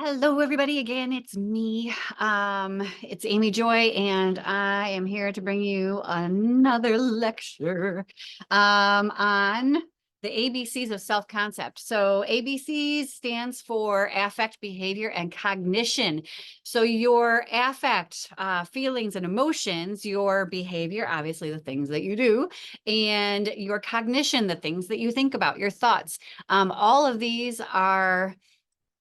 Hello, everybody. Again, it's me. It's Amy Joy, and I am here to bring you another lecture on the ABCs of self-concept. So ABCs stands for affect, behavior, and cognition. So your affect, feelings and emotions, your behavior, obviously the things that you do, and your cognition, the things that you think about, your thoughts. All of these are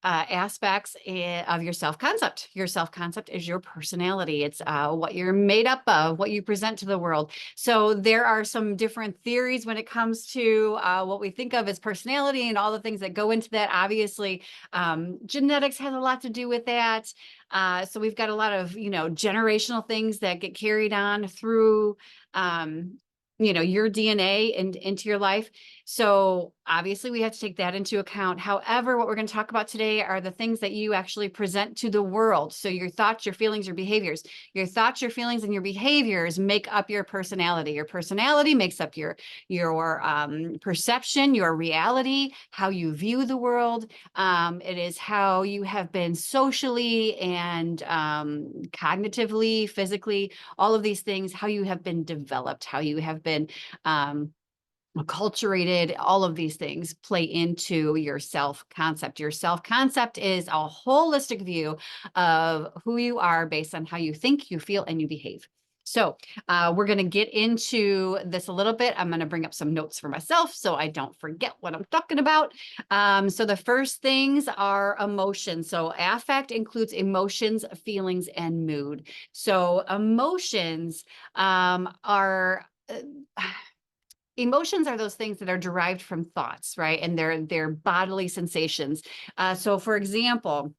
aspects of your self-concept. Your self-concept is your personality. It's what you're made up of, what you present to the world. So there are some different theories when it comes to what we think of as personality and all the things that go into that. Obviously, genetics has a lot to do with that. So we've got a lot of, generational things that get carried on through, your DNA and into your life. So obviously we have to take that into account. However, what we're going to talk about today are the things that you actually present to the world. So your thoughts, your feelings, your behaviors. Your thoughts, your feelings, and your behaviors make up your personality. Your personality makes up your perception, your reality, how you view the world. It is how you have been socially and cognitively, physically, all of these things, how you have been developed, how you have been acculturated. All of these things play into your self-concept. Your self-concept is a holistic view of who you are based on how you think, you feel, and you behave. So we're going to get into this a little bit. I'm going to bring up some notes for myself so I don't forget what I'm talking about. So the first things are emotions. So affect includes emotions, feelings, and mood. So emotions are emotions are those things that are derived from thoughts, right? And they're bodily sensations. So for example,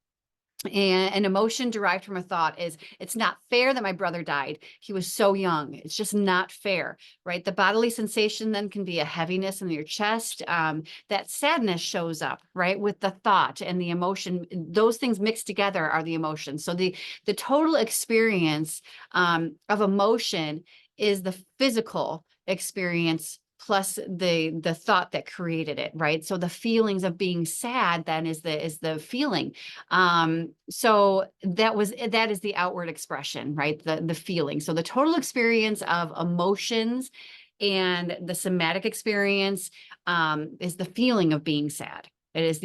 an emotion derived from a thought is, it's not fair that my brother died. He was so young. It's just not fair, right? The bodily sensation then can be a heaviness in your chest. That sadness shows up, right? With the thought and the emotion, those things mixed together are the emotions. So the total experience of emotion is the physical experience plus the thought that created it, right? So the feelings of being sad then is the feeling. So that is the outward expression, right? The feeling. So the total experience of emotions and the somatic experience is the feeling of being sad. It is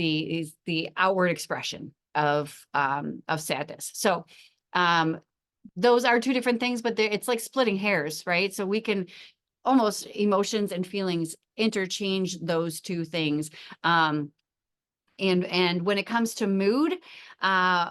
the outward expression of sadness. So those are two different things, but it's like splitting hairs, right? So we can almost emotions and feelings interchange those two things. And when it comes to mood,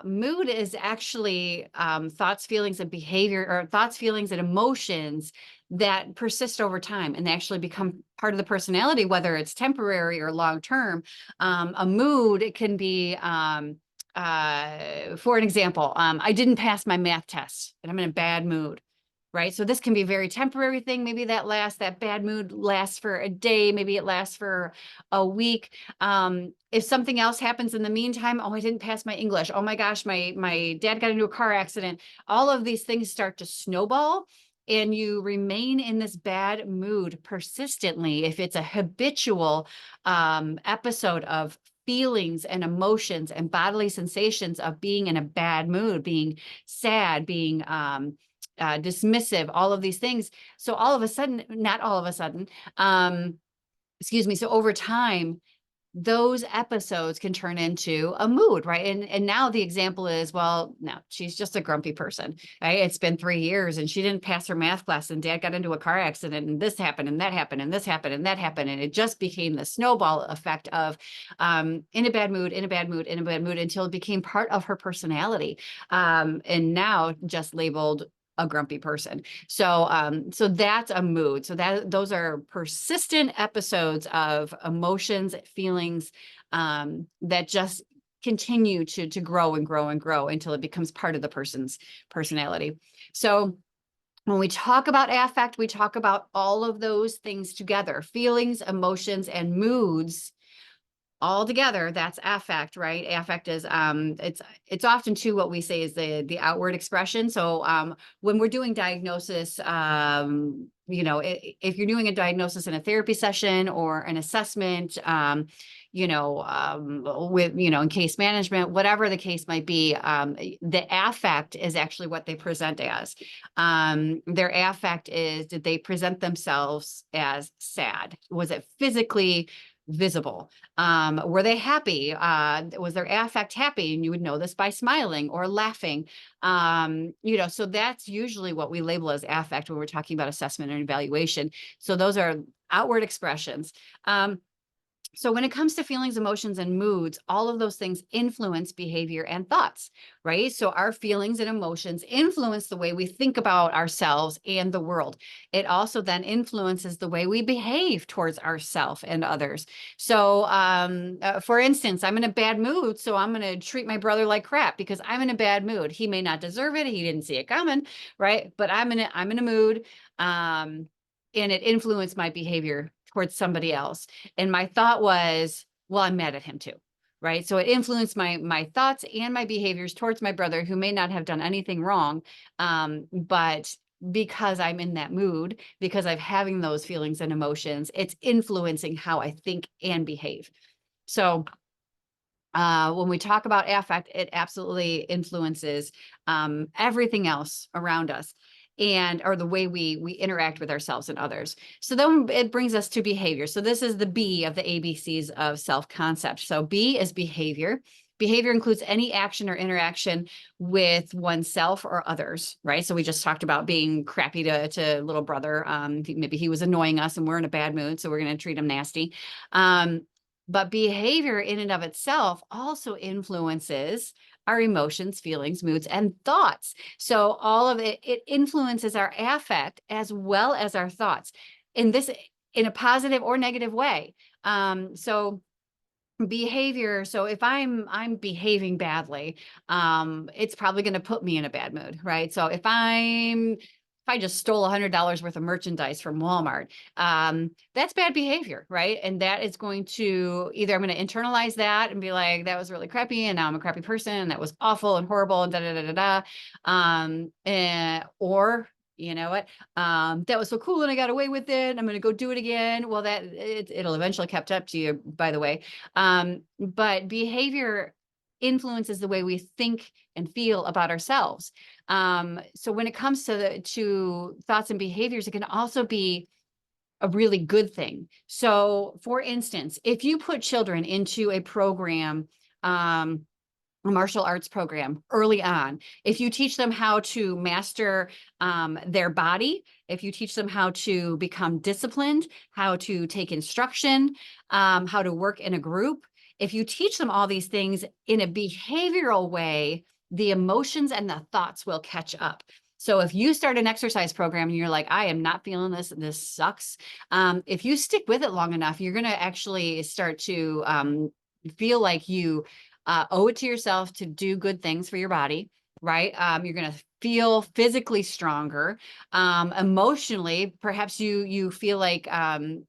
mood is actually thoughts, feelings, and behavior, or thoughts, feelings, and emotions that persist over time and they actually become part of the personality, whether it's temporary or long term. A mood, it can be, for an example, I didn't pass my math test and I'm in a bad mood. Right. So this can be a very temporary thing. Maybe that bad mood lasts for a day. Maybe it lasts for a week. If something else happens in the meantime, oh, I didn't pass my English. Oh my gosh, my dad got into a car accident. All of these things start to snowball and you remain in this bad mood persistently. If it's a habitual episode of feelings and emotions and bodily sensations of being in a bad mood, being sad, being dismissive, all of these things. So all of a sudden, not all of a sudden, excuse me. So over time, those episodes can turn into a mood, right? And now the example is, well, no, she's just a grumpy person, right? It's been 3 years and she didn't pass her math class and dad got into a car accident and this happened and that happened and this happened and that happened. And it just became the snowball effect of in a bad mood, in a bad mood, in a bad mood until it became part of her personality. And now just labeled a grumpy person. So that's a mood. So those are persistent episodes of emotions, feelings that just continue to grow and grow and grow until it becomes part of the person's personality. So when we talk about affect, we talk about all of those things together: feelings, emotions, and moods all together. That's affect, right? Affect is it's often too what we say is the outward expression. So when we're doing diagnosis, if you're doing a diagnosis in a therapy session or an assessment, with, in case management, whatever the case might be, the affect is actually what they present as. Their affect is, did they present themselves as sad? Was it physically visible? Were they happy? Was their affect happy? And you would know this by smiling or laughing. So that's usually what we label as affect when we're talking about assessment and evaluation. So those are outward expressions. So when it comes to feelings, emotions, and moods, all of those things influence behavior and thoughts, right? So our feelings and emotions influence the way we think about ourselves and the world. It also then influences the way we behave towards ourselves and others. So for instance, I'm in a bad mood, so I'm going to treat my brother like crap because I'm in a bad mood. He may not deserve it. He didn't see it coming, right? But I'm in a mood, and it influenced my behavior towards somebody else. And my thought was, well, I'm mad at him too, right? So it influenced my thoughts and my behaviors towards my brother, who may not have done anything wrong, but because I'm in that mood, because I'm having those feelings and emotions, it's influencing how I think and behave. So when we talk about affect, it absolutely influences everything else around us, or the way we interact with ourselves and others. So then it brings us to behavior. So this is the B of the ABCs of self-concept. So B is behavior. Behavior includes any action or interaction with oneself or others, right? So we just talked about being crappy to little brother. Maybe he was annoying us and we're in a bad mood, so we're going to treat him nasty. But behavior in and of itself also influences our emotions, feelings, moods, and thoughts. So all of it influences our affect as well as our thoughts, in a positive or negative way. So behavior. So if I'm behaving badly, it's probably going to put me in a bad mood, right? So if I just stole $100 worth of merchandise from Walmart, that's bad behavior, right? And that is going to either, I'm going to internalize that and be like, that was really crappy, and now I'm a crappy person, and that was awful and horrible, and da da da da da. Or you know what? That was so cool and I got away with it. I'm going to go do it again. Well, it'll eventually catch up to you, by the way. But behavior influences the way we think and feel about ourselves. So when it comes to thoughts and behaviors, it can also be a really good thing. So for instance, if you put children into a program, a martial arts program early on, if you teach them how to master their body, if you teach them how to become disciplined, how to take instruction, how to work in a group, if you teach them all these things in a behavioral way, the emotions and the thoughts will catch up. So if you start an exercise program and you're like, I am not feeling this sucks. If you stick with it long enough, you're going to actually start to feel like you owe it to yourself to do good things for your body, right? You're going to feel physically stronger. Emotionally, perhaps you feel like,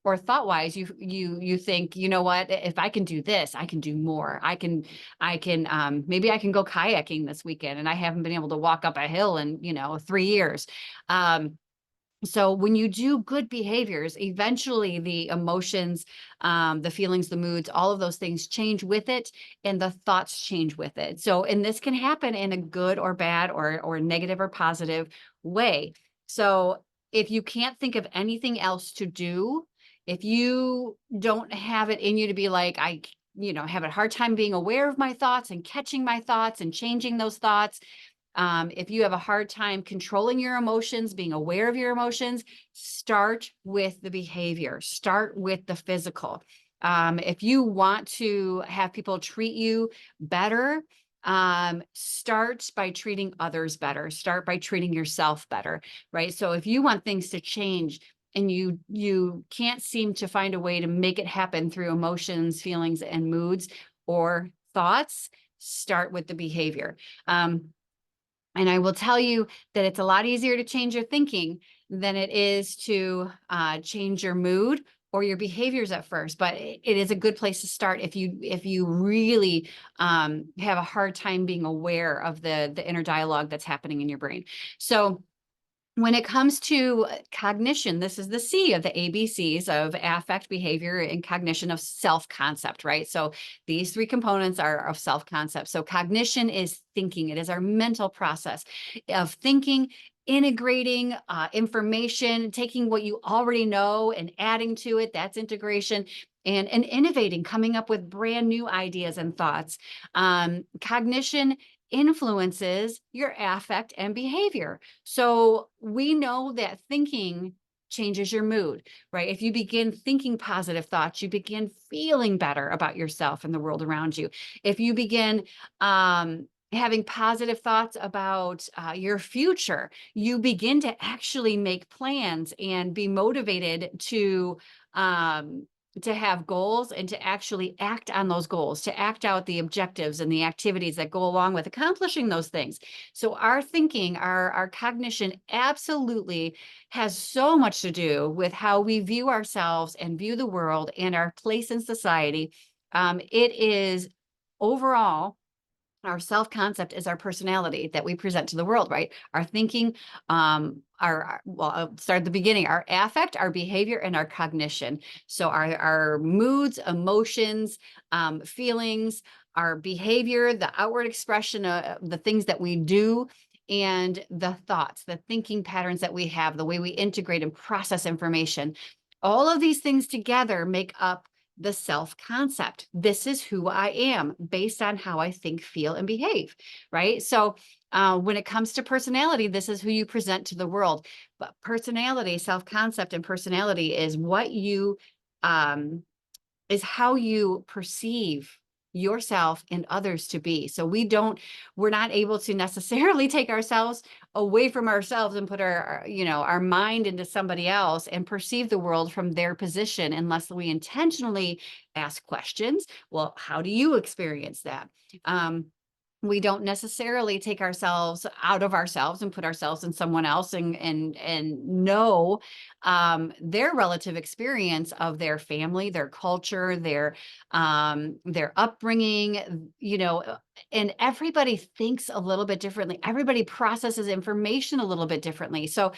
or thought wise, you think, you know what, if I can do this, I can do more. I can maybe I can go kayaking this weekend, and I haven't been able to walk up a hill in 3 years. So when you do good behaviors, eventually the emotions, the feelings, the moods, all of those things change with it, and the thoughts change with it. So, and this can happen in a good or bad or negative or positive way. So if you can't think of anything else to do, if you don't have it in you to be like, I have a hard time being aware of my thoughts and catching my thoughts and changing those thoughts, if you have a hard time controlling your emotions, being aware of your emotions, start with the behavior, start with the physical. If you want to have people treat you better, start by treating others better, start by treating yourself better, right? So if you want things to change and you can't seem to find a way to make it happen through emotions, feelings, and moods or thoughts, start with the behavior. And I will tell you that it's a lot easier to change your thinking than it is to change your mood or your behaviors at first. But it is a good place to start if you really have a hard time being aware of the inner dialogue that's happening in your brain. So When it comes to cognition, this is the C of the ABCs of affect, behavior, and cognition of self-concept, right? So these three components are of self-concept. So cognition is thinking. It is our mental process of thinking, integrating information, taking what you already know and adding to it. That's integration. And innovating, coming up with brand new ideas and thoughts. Cognition influences your affect and behavior. So we know that thinking changes your mood, right? If you begin thinking positive thoughts, you begin feeling better about yourself and the world around you. If you begin having positive thoughts about your future, you begin to actually make plans and be motivated to have goals and to actually act on those goals, to act out the objectives and the activities that go along with accomplishing those things. So our thinking, our cognition absolutely has so much to do with how we view ourselves and view the world and our place in society. It is overall our self-concept is our personality that we present to the world, right? Our thinking, well, I'll start at the beginning, our affect, our behavior, and our cognition. So our moods, emotions, feelings, our behavior, the outward expression of the things that we do, and the thoughts, the thinking patterns that we have, the way we integrate and process information. All of these things together make up the self-concept. This is who I am based on how I think, feel, and behave, right? So when it comes to personality, this is who you present to the world. But personality, self-concept, and personality is what you is how you perceive yourself and others to be. So we're not able to necessarily take ourselves away from ourselves and put our mind into somebody else and perceive the world from their position unless we intentionally ask questions. Well, how do you experience that? We don't necessarily take ourselves out of ourselves and put ourselves in someone else and know their relative experience of their family, their culture, their upbringing, and everybody thinks a little bit differently. Everybody processes information a little bit differently. So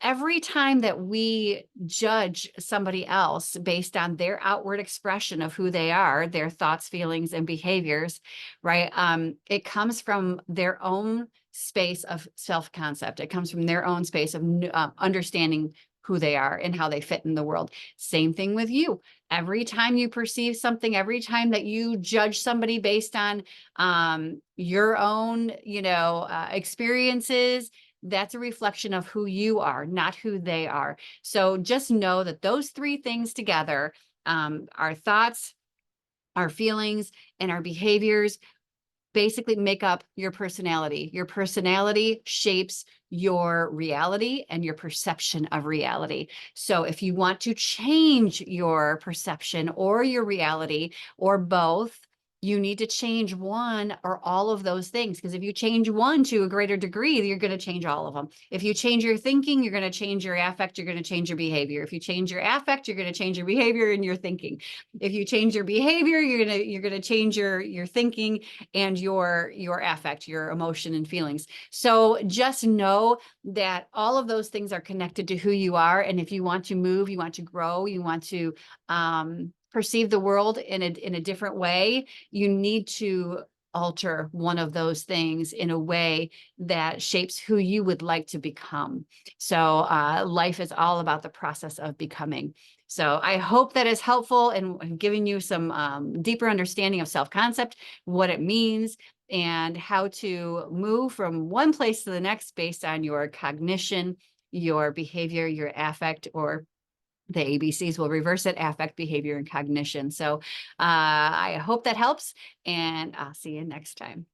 every time that we judge somebody else based on their outward expression of who they are, their thoughts, feelings, and behaviors, right? It comes from their own space of self-concept. It comes from their own space of understanding who they are and how they fit in the world. Same thing with you. Every time you perceive something, every time that you judge somebody based on your own, experiences, that's a reflection of who you are, not who they are. So just know that those three things together, our thoughts, our feelings, and our behaviors basically make up your personality. Your personality shapes your reality and your perception of reality. So if you want to change your perception or your reality or both, you need to change one or all of those things. Because if you change one to a greater degree, you're going to change all of them. If you change your thinking, you're going to change your affect, you're going to change your behavior. If you change your affect, you're going to change your behavior and your thinking. If you change your behavior, you're going to change your thinking and your affect, your emotion and feelings. So just know that all of those things are connected to who you are. And if you want to move, you want to grow, you want to perceive the world in a different way, you need to alter one of those things in a way that shapes who you would like to become. So life is all about the process of becoming. So I hope that is helpful in giving you some deeper understanding of self-concept, what it means, and how to move from one place to the next based on your cognition, your behavior, your affect, or the ABCs will reverse it: affect, behavior, and cognition. So I hope that helps, and I'll see you next time.